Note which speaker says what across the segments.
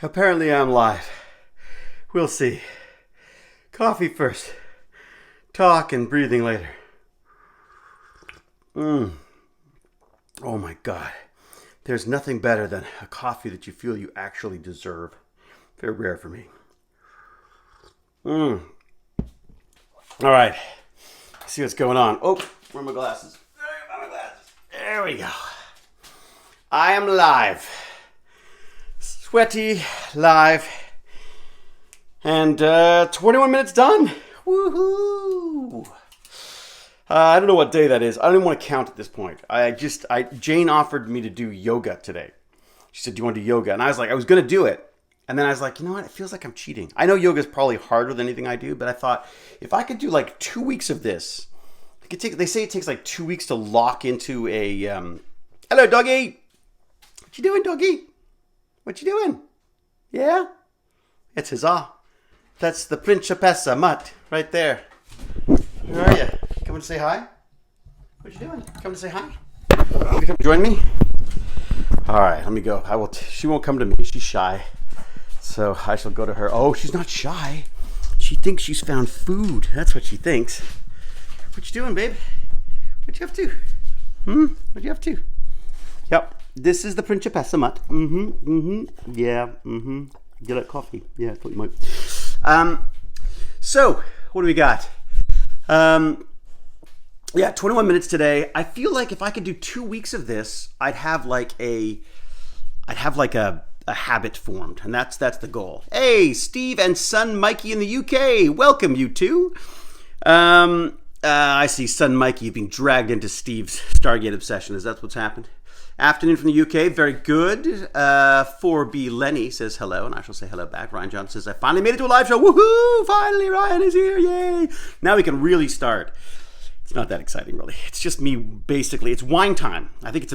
Speaker 1: Apparently I'm live. We'll see. Coffee first. Talk and breathing later. Oh my God. There's nothing better than a coffee that you feel you actually deserve. Very rare for me. All right. Let's see what's going on. Oh, where are my glasses? There we go. I am live. Sweaty, live. And 21 minutes done. Woohoo! I don't know what day that is. I don't even want to count at this point. Jane offered me to do yoga today. She said, do you want to do yoga? And I was like, I was going to do it. And then I was like, you know what? It feels like I'm cheating. I know yoga is probably harder than anything I do, but I thought if I could do like 2 weeks of this, they say it takes like 2 weeks to lock into a, hello, doggy. What you doing, doggy? What you doing? Yeah? It's huzzah. That's the Principessa Mutt right there. Where are you? Coming to say hi? What you doing? Coming to say hi? You come join me? All right, let me go. She won't come to me. She's shy. So I shall go to her. Oh, she's not shy. She thinks she's found food. That's what she thinks. What you doing, babe? What you up to? What you up to? Yep. This is the Principessa Mutt. Yeah. You like coffee? Yeah, I thought you might. So, what do we got? 21 minutes today. I feel like if I could do 2 weeks of this, I'd have like a habit formed, and that's the goal. Hey, Steve and son Mikey in the UK. Welcome, you two. I see son Mikey being dragged into Steve's Stargate obsession. Is that what's happened? Afternoon from the UK. Very good. 4B Lenny says hello, and I shall say hello back. Ryan Johnson says, I finally made it to a live show. Woohoo! Finally, Ryan is here. Yay! Now we can really start. It's not that exciting, really. It's just me, basically. It's wine time. I think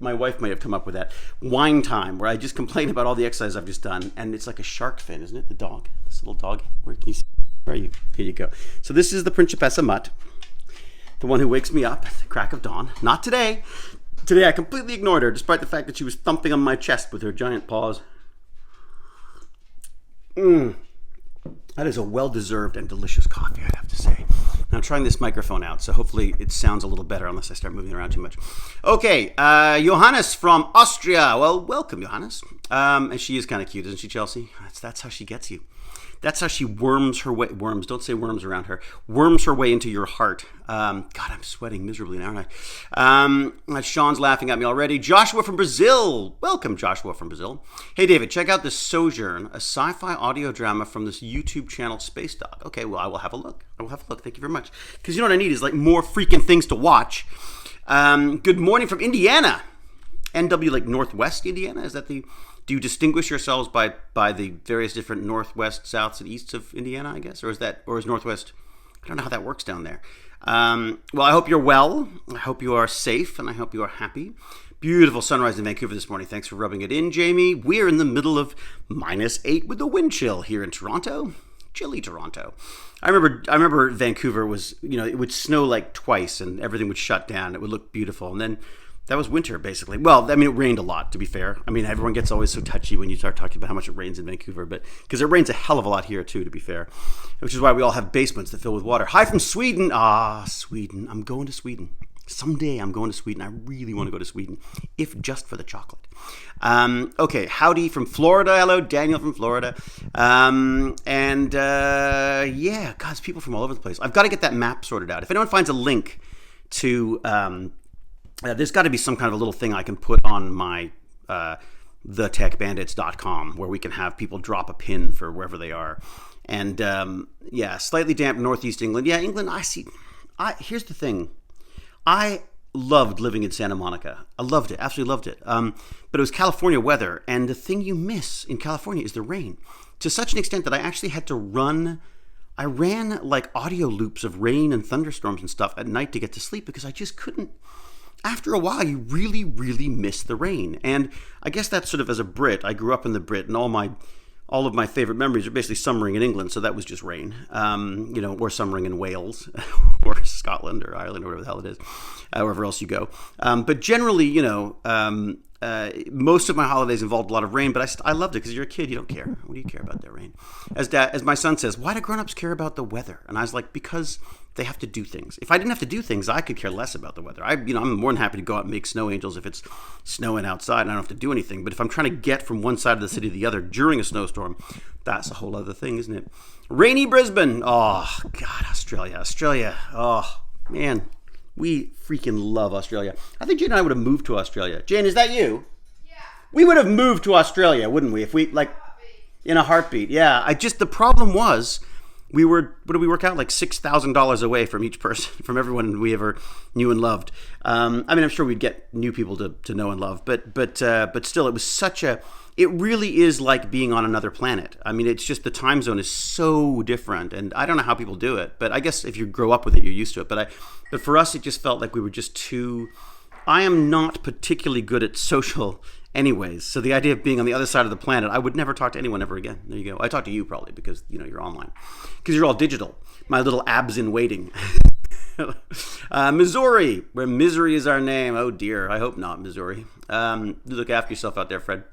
Speaker 1: my wife might have come up with that. Wine time, where I just complain about all the exercise I've just done, and it's like a shark fin, isn't it? The dog. This little dog. Where can you see? Where are you? Here you go. So this is the Principessa Mutt, the one who wakes me up at the crack of dawn. Not today. Today I completely ignored her, despite the fact that she was thumping on my chest with her giant paws. That is a well-deserved and delicious coffee, I'd have to say. Now I'm trying this microphone out, so hopefully it sounds a little better unless I start moving around too much. Okay, Johannes from Austria. Well, welcome, Johannes. And she is kind of cute, isn't she, Chelsea? That's how she gets you. That's how she worms her way. Worms, don't say worms around her. Worms her way into your heart. God, I'm sweating miserably now, aren't I? Sean's laughing at me already. Joshua from Brazil. Welcome, Joshua from Brazil. Hey, David, check out this Sojourn, a sci-fi audio drama from this YouTube channel, Space Dog. Okay, well, I will have a look. Thank you very much. Because you know what I need is like more freaking things to watch. Good morning from Indiana. NW, like Northwest Indiana? Is that the... Do you distinguish yourselves by the various different northwest, souths, and easts of Indiana, I guess? Or is Northwest, I don't know how that works down there. Well, I hope you're well. I hope you are safe, and I hope you are happy. Beautiful sunrise in Vancouver this morning. Thanks for rubbing it in, Jamie. We're in the middle of -8 with the wind chill here in Toronto. Chilly Toronto. I remember Vancouver was, it would snow like twice, and everything would shut down. It would look beautiful, and then that was winter, basically. Well, I mean, it rained a lot, to be fair. I mean, everyone gets always so touchy when you start talking about how much it rains in Vancouver, but because it rains a hell of a lot here, too, to be fair, which is why we all have basements that fill with water. Hi from Sweden. Sweden. I'm going to Sweden. Someday I'm going to Sweden. I really want to go to Sweden, if just for the chocolate. Okay, howdy from Florida. Hello, Daniel from Florida. God, it's people from all over the place. I've got to get that map sorted out. If anyone finds a link to... there's got to be some kind of a little thing I can put on my thetechbandits.com where we can have people drop a pin for wherever they are. And slightly damp northeast England. Yeah, England, here's the thing. I loved living in Santa Monica. I loved it, absolutely loved it. But it was California weather, and the thing you miss in California is the rain. To such an extent that I actually had to I ran like audio loops of rain and thunderstorms and stuff at night to get to sleep because I just couldn't. After a while, you really, really miss the rain. And I guess that's sort of as a Brit. I grew up in the Brit, and all of my favorite memories are basically summering in England, so that was just rain. Or summering in Wales, or Scotland, or Ireland, or whatever the hell it is, wherever else you go. But generally, most of my holidays involved a lot of rain, but I loved it because you're a kid. You don't care. What do you care about that rain? As my son says, why do grown-ups care about the weather? And I was like, because they have to do things. If I didn't have to do things, I could care less about the weather. I'm more than happy to go out and make snow angels if it's snowing outside and I don't have to do anything. But if I'm trying to get from one side of the city to the other during a snowstorm, that's a whole other thing, isn't it? Rainy Brisbane. Oh, God, Australia. Oh, man. We freaking love Australia. I think Jane and I would have moved to Australia. Jane, is that you?
Speaker 2: Yeah.
Speaker 1: We would have moved to Australia, wouldn't we? If we, like, in a heartbeat. Yeah. The problem was, what did we work out? Like $6,000 away from each person, from everyone we ever knew and loved. I'm sure we'd get new people to know and love, but still, it was it really is like being on another planet. It's just the time zone is so different, and I don't know how people do it, but I guess if you grow up with it, you're used to it. But for us, it just felt like we were just too. I am not particularly good at social anyways, so the idea of being on the other side of the planet, I would never talk to anyone ever again. There you go. I talk to you probably because you're online, because you're all digital. My little abs in waiting. Missouri, where misery is our name. Oh dear, I hope not, Missouri. Look after yourself out there, Fred.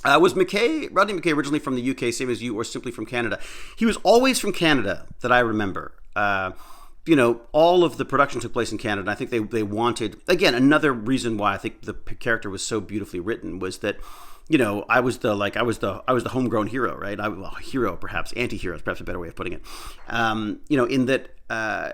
Speaker 1: Was Rodney McKay originally from the UK, same as you, or simply from Canada? He was always from Canada, that I remember. All of the production took place in Canada, and I think they wanted, again, another reason why I think the character was so beautifully written was that, I was the homegrown hero, right? Hero, perhaps, anti-hero is perhaps a better way of putting it. In that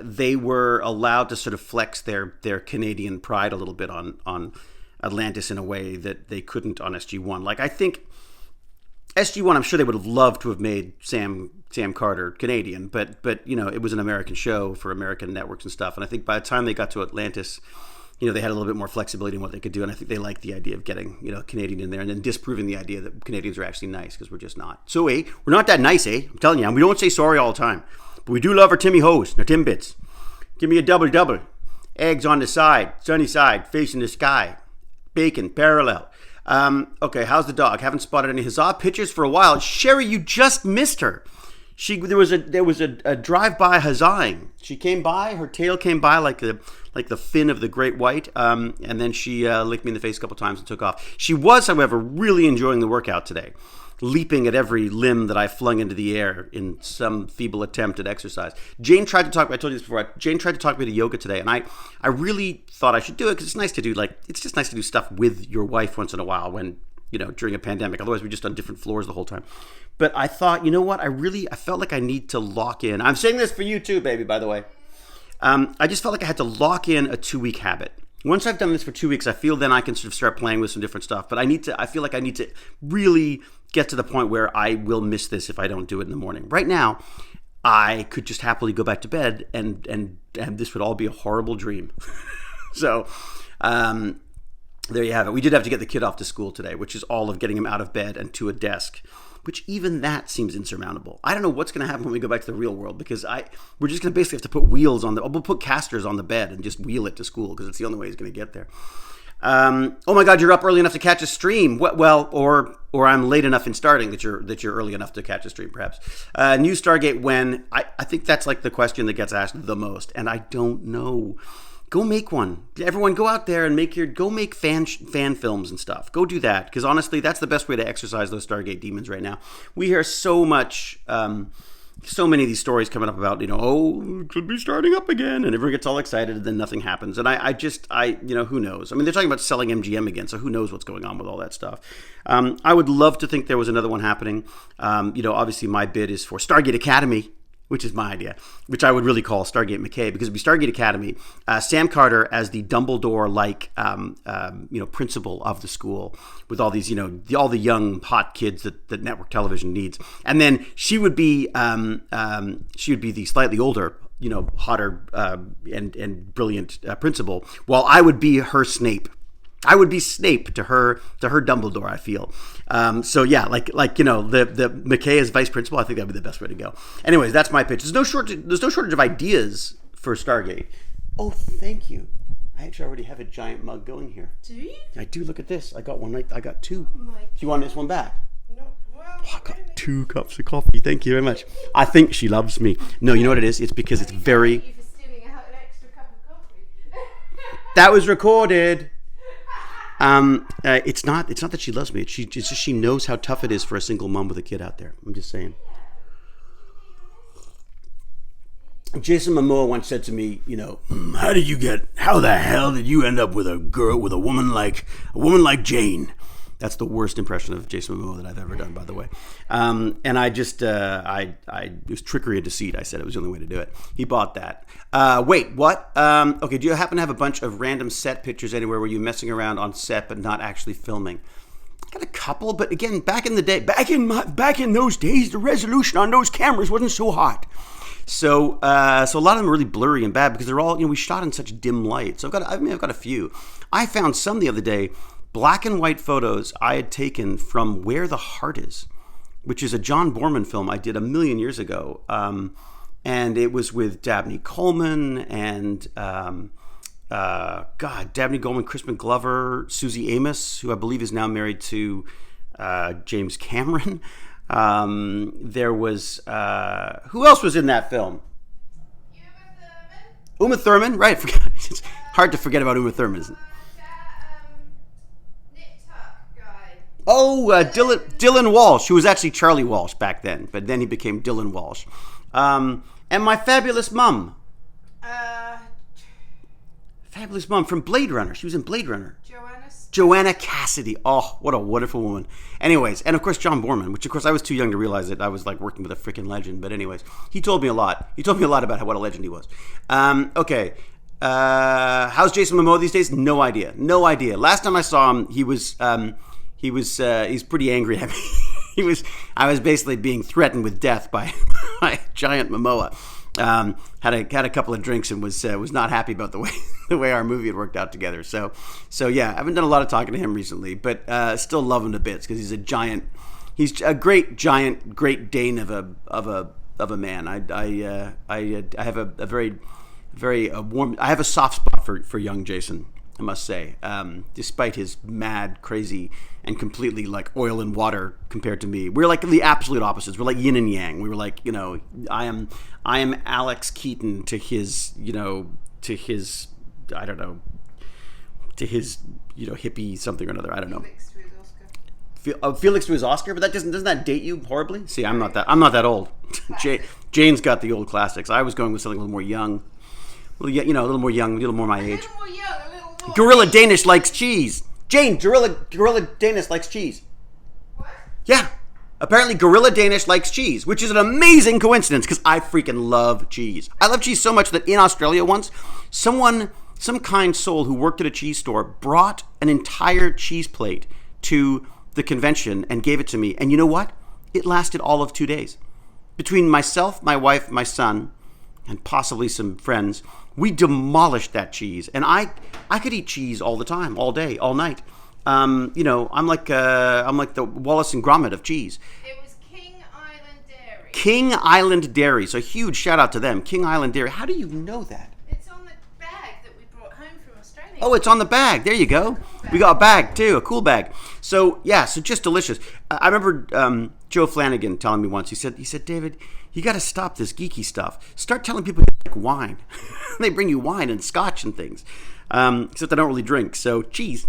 Speaker 1: they were allowed to sort of flex their Canadian pride a little bit on Atlantis in a way that they couldn't on SG-1. Like, I think SG-1, I'm sure they would have loved to have made Sam Carter Canadian, but it was an American show for American networks and stuff. And I think by the time they got to Atlantis, they had a little bit more flexibility in what they could do. And I think they liked the idea of getting, Canadian in there and then disproving the idea that Canadians are actually nice, because we're just not. So, we're not that nice, I'm telling you. And we don't say sorry all the time. But we do love our Timmy Hoes, our Timbits. Give me a double. Eggs on the side, sunny side, facing the sky. Bacon, parallel. Okay, how's the dog? Haven't spotted any huzzah pictures for a while. Sherry, you just missed her. There was a drive-by huzzahing. She came by, her tail came by like the fin of the great white, and then she licked me in the face a couple times and took off. She was, however, really enjoying the workout today, leaping at every limb that I flung into the air in some feeble attempt at exercise. Jane tried to talk, I told you this before, Jane tried to talk me to yoga today, and I really thought I should do it because it's nice to do, it's just nice to do stuff with your wife once in a while when, during a pandemic. Otherwise, we're just on different floors the whole time. But I thought, you know what, I felt like I need to lock in. I'm saying this for you too, baby, by the way. I just felt like I had to lock in a 2-week habit. Once I've done this for 2 weeks, I feel then I can sort of start playing with some different stuff. But I feel like I need to really get to the point where I will miss this if I don't do it in the morning. Right now, I could just happily go back to bed and this would all be a horrible dream. So, there you have it. We did have to get the kid off to school today, which is all of getting him out of bed and to a desk, which even that seems insurmountable. I don't know what's going to happen when we go back to the real world, because we're just going to basically have to put wheels on we'll put casters on the bed and just wheel it to school, because it's the only way he's going to get there. Oh my God, you're up early enough to catch a stream. Well, or I'm late enough in starting that you're early enough to catch a stream, perhaps. New Stargate when? I think that's like the question that gets asked the most, and I don't know. Go make one. Everyone go out there and go make fan films and stuff. Go do that, because honestly, that's the best way to exercise those Stargate demons right now. We hear so much, so many of these stories coming up about, it could be starting up again, and everyone gets all excited, and then nothing happens. And I who knows? They're talking about selling MGM again, so who knows what's going on with all that stuff. I would love to think there was another one happening. Obviously my bid is for Stargate Academy, which is my idea, which I would really call Stargate McKay, because it'd be Stargate Academy, Sam Carter as the Dumbledore-like, principal of the school, with all these, all the young hot kids that network television needs, and then she would be the slightly older, hotter and brilliant principal, while I would be her Snape. I would be Snape to her Dumbledore, I feel. So yeah, the McKay as vice principal, I think that'd be the best way to go. Anyways, that's my pitch. There's no shortage of ideas for Stargate. Oh, thank you. I actually already have a giant mug going here.
Speaker 2: Do you?
Speaker 1: I do. Look at this. I got one. I got two.
Speaker 2: Oh my God.
Speaker 1: Do you want this one back?
Speaker 2: No. Well,
Speaker 1: I got 2 cups of coffee. Thank you very much. I think she loves me. No, you know what it is? It's because it's very.
Speaker 2: Thank you for stealing an extra cup of coffee.
Speaker 1: That was recorded. It's not that she loves me. It's just she knows how tough it is for a single mom with a kid out there. I'm just saying. Jason Momoa once said to me, how the hell did you end up with a woman like Jane? That's the worst impression of Jason Momoa that I've ever done, by the way. And I just, it was trickery and deceit. I said it was the only way to do it. He bought that. Wait, what? Okay, do you happen to have a bunch of random set pictures anywhere where you're messing around on set but not actually filming? I got a couple, but again, back in those days, the resolution on those cameras wasn't so hot. So a lot of them are really blurry and bad because they're all, we shot in such dim light. So I've got a few. I found some the other day, black and white photos I had taken from Where the Heart Is, which is a John Boorman film I did a million years ago. And it was with Dabney Coleman and, Dabney Coleman, Crispin Glover, Susie Amos, who I believe is now married to James Cameron. There was, who else was in that film? Uma Thurman, right. It's hard to forget about Uma Thurman, isn't it? Oh, Dylan Walsh, who was actually Charlie Walsh back then, but then he became Dylan Walsh. And my fabulous mum. Fabulous mum from Blade Runner. She was in Blade Runner. Joanna Cassidy. Oh, what a wonderful woman. Anyways, and of course John Boorman, which of course I was too young to realize that I was like working with a freaking legend. But anyways, he told me a lot. He told me a lot about what a legend he was. Okay. How's Jason Momoa these days? No idea. Last time I saw him, he's pretty angry at me. I was basically being threatened with death by giant Momoa. Had a couple of drinks and was not happy about the way our movie had worked out together. So yeah, I haven't done a lot of talking to him recently, but still love him to bits because he's a giant. He's a great giant, Great Dane of a man. I have a very warm. I have a soft spot for young Jason, I must say, despite his mad, crazy, and completely like oil and water compared to me. We're like the absolute opposites. We're like yin and yang. We were like, I am Alex Keaton to his, I don't know, to his, hippie something or another. I don't know. Felix to his Oscar, but that doesn't that date you horribly? See, I'm not that old. Jane's got the old classics. I was going with something a little more young. A little more young, a little more my age.
Speaker 2: A little more young, a little more.
Speaker 1: Gorilla Danish likes cheese. Jane, Gorilla Danish likes cheese.
Speaker 2: What?
Speaker 1: Yeah. Apparently Gorilla Danish likes cheese, which is an amazing coincidence because I freaking love cheese. I love cheese so much that in Australia once, some kind soul who worked at a cheese store brought an entire cheese plate to the convention and gave it to me. And you know what? It lasted all of 2 days. Between myself, my wife, my son, and possibly some friends, we demolished that cheese. And I could eat cheese all the time, all day, all night. I'm like the Wallace and Gromit of cheese.
Speaker 2: It was King Island Dairy.
Speaker 1: King Island Dairy. So huge shout out to them. King Island Dairy. How do you know that?
Speaker 2: It's on the bag that we brought home from Australia.
Speaker 1: Oh, it's on the bag. There you go. We got a bag too, a cool bag. So yeah, so just delicious. I remember Joe Flanagan telling me once. He said, David, you got to stop this geeky stuff. Start telling people you like wine. They bring you wine and scotch and things. Except I don't really drink. So cheese,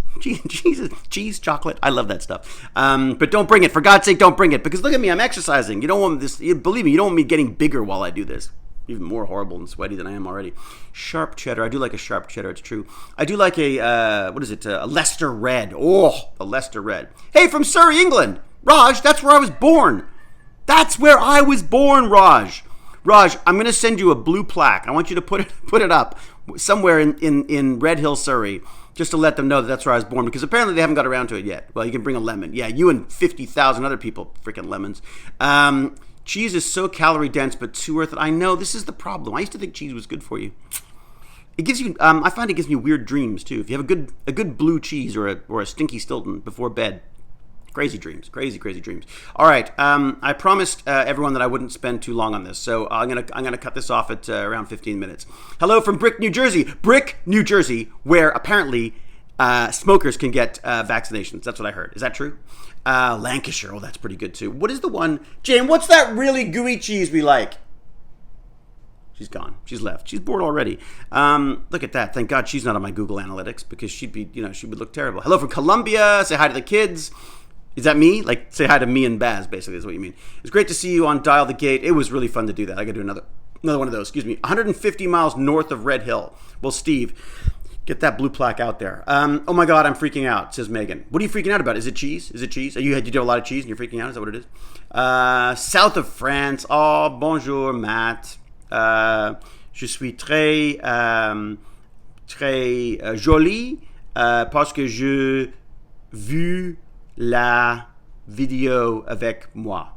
Speaker 1: chocolate. I love that stuff. But don't bring it. For God's sake, don't bring it. Because look at me, I'm exercising. You don't want this. Believe me, you don't want me getting bigger while I do this. Even more horrible and sweaty than I am already. Sharp cheddar. I do like a sharp cheddar. It's true. I do like a a Leicester Red. Oh, a Leicester Red. Hey, from Surrey, England. Raj, that's where I was born. That's where I was born, Raj. Raj, I'm going to send you a blue plaque. I want you to put it up somewhere in Red Hill, Surrey, just to let them know that that's where I was born, because apparently they haven't got around to it yet. Well, you can bring a lemon. Yeah, you and 50,000 other people, freaking lemons. Cheese is so calorie dense, but too worth it. I know, this is the problem. I used to think cheese was good for you. It gives you, I find it gives me weird dreams, too. If you have a good blue cheese or a stinky Stilton before bed, crazy dreams. All right, I promised everyone that I wouldn't spend too long on this, so I'm gonna cut this off at around 15 minutes. Hello from Brick, New Jersey, where apparently smokers can get vaccinations. That's what I heard. Is that true? Lancashire. Oh, that's pretty good too. What is the one, Jane? What's that really gooey cheese we like? She's gone. She's left. She's bored already. Look at that. Thank God she's not on my Google Analytics because she would look terrible. Hello from Colombia. Say hi to the kids. Is that me? Like, say hi to me and Baz, basically, is what you mean. It's great to see you on Dial the Gate. It was really fun to do that. I got to do another one of those. Excuse me. 150 miles north of Red Hill. Well, Steve, get that blue plaque out there. Oh my God, I'm freaking out, says Megan. What are you freaking out about? Is it cheese? Is it cheese? You do a lot of cheese and you're freaking out? Is that what it is? South of France. Oh, bonjour, Matt. Je suis très jolie parce que je vu la vidéo avec moi.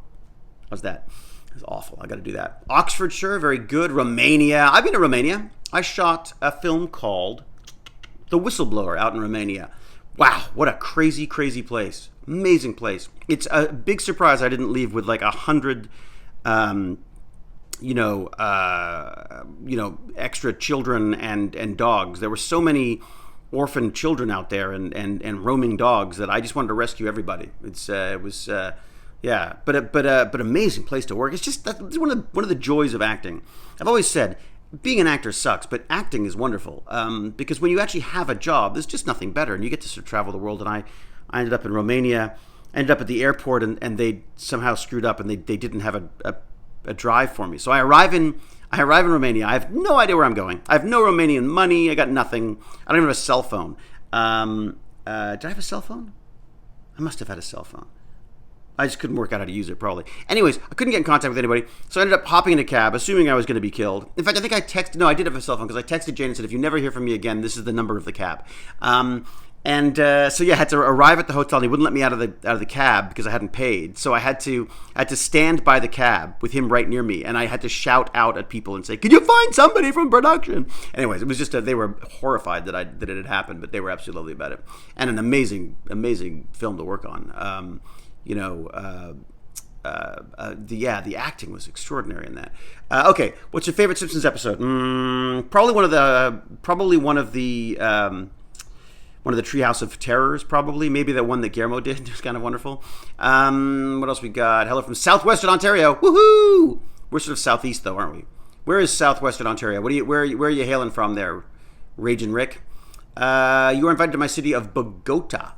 Speaker 1: How's that? That's awful. I got to do that. Oxfordshire, very good. Romania. I've been to Romania. I shot a film called The Whistleblower out in Romania. Wow, what a crazy, crazy place. Amazing place. It's a big surprise I didn't leave with like 100 extra children and dogs. There were so many orphaned children out there and roaming dogs that I just wanted to rescue everybody. But amazing place to work. It's just that's one of the joys of acting. I've always said being an actor sucks, but acting is wonderful because when you actually have a job, there's just nothing better, and you get to sort of travel the world. And I ended up in Romania, ended up at the airport, and they somehow screwed up, and they didn't have a drive for me. So I arrive in Romania. I have no idea where I'm going. I have no Romanian money. I got nothing. I don't even have a cell phone. Did I have a cell phone? I must have had a cell phone. I just couldn't work out how to use it, probably. Anyways, I couldn't get in contact with anybody, so I ended up hopping in a cab, assuming I was going to be killed. In fact, I think I did have a cell phone, because I texted Jane and said, if you never hear from me again, this is the number of the cab. I had to arrive at the hotel, and he wouldn't let me out of the cab because I hadn't paid. So I had to stand by the cab with him right near me, and I had to shout out at people and say, "Can you find somebody from production?" Anyways, it was just they were horrified that it had happened, but they were absolutely lovely about it, and an amazing film to work on. The acting was extraordinary in that. Okay, what's your favorite Simpsons episode? Probably one of the Treehouse of Terrors, probably. Maybe the one that Guillermo did. It was kind of wonderful. What else we got? Hello from Southwestern Ontario. Woohoo! We're sort of southeast, though, aren't we? Where is Southwestern Ontario? Where are you hailing from there, Raging Rick? You were invited to my city of Bogota.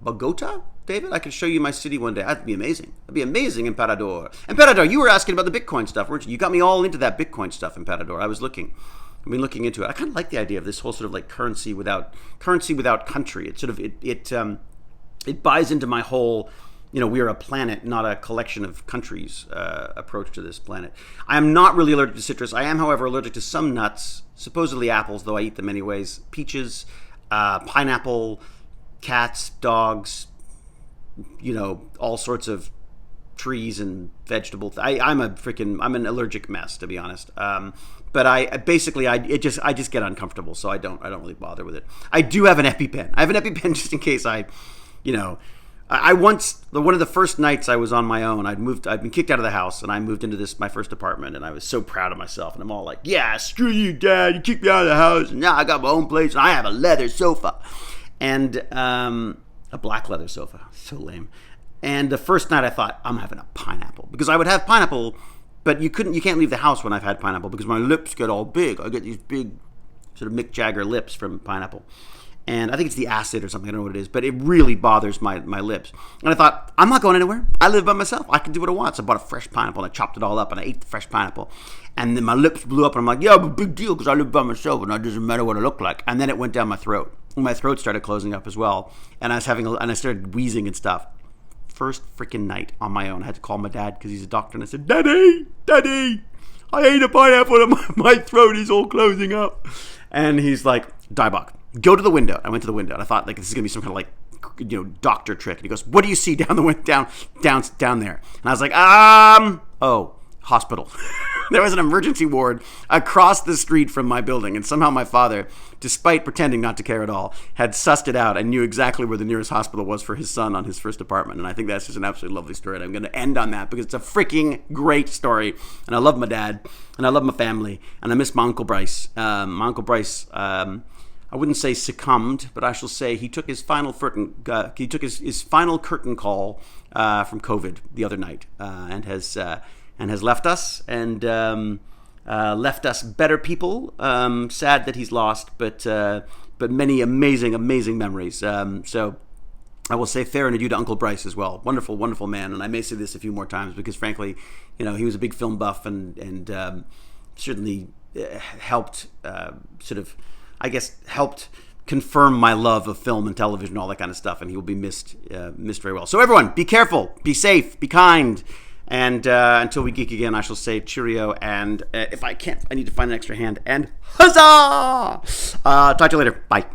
Speaker 1: Bogota? David, I could show you my city one day. That'd be amazing. That'd be amazing, Emperador. Emperador, you were asking about the Bitcoin stuff, weren't you? You got me all into that Bitcoin stuff, Emperador. I've been looking into it. I kind of like the idea of this whole sort of like currency without country. It sort of it buys into my whole, we are a planet, not a collection of countries approach to this planet. I am not really allergic to citrus. I am, however, allergic to some nuts, supposedly apples, though I eat them anyways. Peaches, pineapple, cats, dogs, all sorts of trees and vegetables. I'm an allergic mess, to be honest. But I just get uncomfortable, so I don't really bother with it. I do have an EpiPen. I have an EpiPen just in case I once, one of the first nights I was on my own, I'd been kicked out of the house, and I moved into my first apartment, and I was so proud of myself, and I'm all like, yeah, screw you, Dad, you kicked me out of the house, and now I got my own place, and I have a leather sofa, and a black leather sofa, so lame. And the first night I thought, I'm having a pineapple, because I would have pineapple, but you can't leave the house when I've had pineapple, because my lips get all big. I get these big sort of Mick Jagger lips from pineapple. And I think it's the acid or something, I don't know what it is, but it really bothers my lips. And I thought, I'm not going anywhere. I live by myself. I can do what I want. So I bought a fresh pineapple, and I chopped it all up, and I ate the fresh pineapple. And then my lips blew up, and I'm like, yeah, but big deal, because I live by myself, and it doesn't matter what I look like. And then it went down my throat. And my throat started closing up as well. And I started wheezing and stuff. First freaking night on my own. I had to call my dad, because he's a doctor, and I said, Daddy, I ate a pineapple, and my throat is all closing up. And he's like, Dibok, go to the window. I went to the window, and I thought, like, this is gonna be some kind of like, doctor trick. And he goes, what do you see down the window, down there? And I was like, hospital. There was an emergency ward across the street from my building, and somehow my father, despite pretending not to care at all, had sussed it out and knew exactly where the nearest hospital was for his son on his first apartment. And I think that's just an absolutely lovely story, and I'm going to end on that because it's a freaking great story. And I love my dad, and I love my family, and I miss my Uncle Bryce. I wouldn't say succumbed, but I shall say he took his final his final curtain call from COVID the other night, and has left us. And left us better people. Sad that he's lost, but many amazing, amazing memories. So I will say fair and adieu to Uncle Bryce as well. Wonderful, wonderful man. And I may say this a few more times because, frankly, he was a big film buff and certainly helped helped confirm my love of film and television, all that kind of stuff. And he will be missed very well. So everyone, be careful, be safe, be kind. And until we geek again, I shall say cheerio. And if I can't, I need to find an extra hand. And huzzah! Talk to you later. Bye.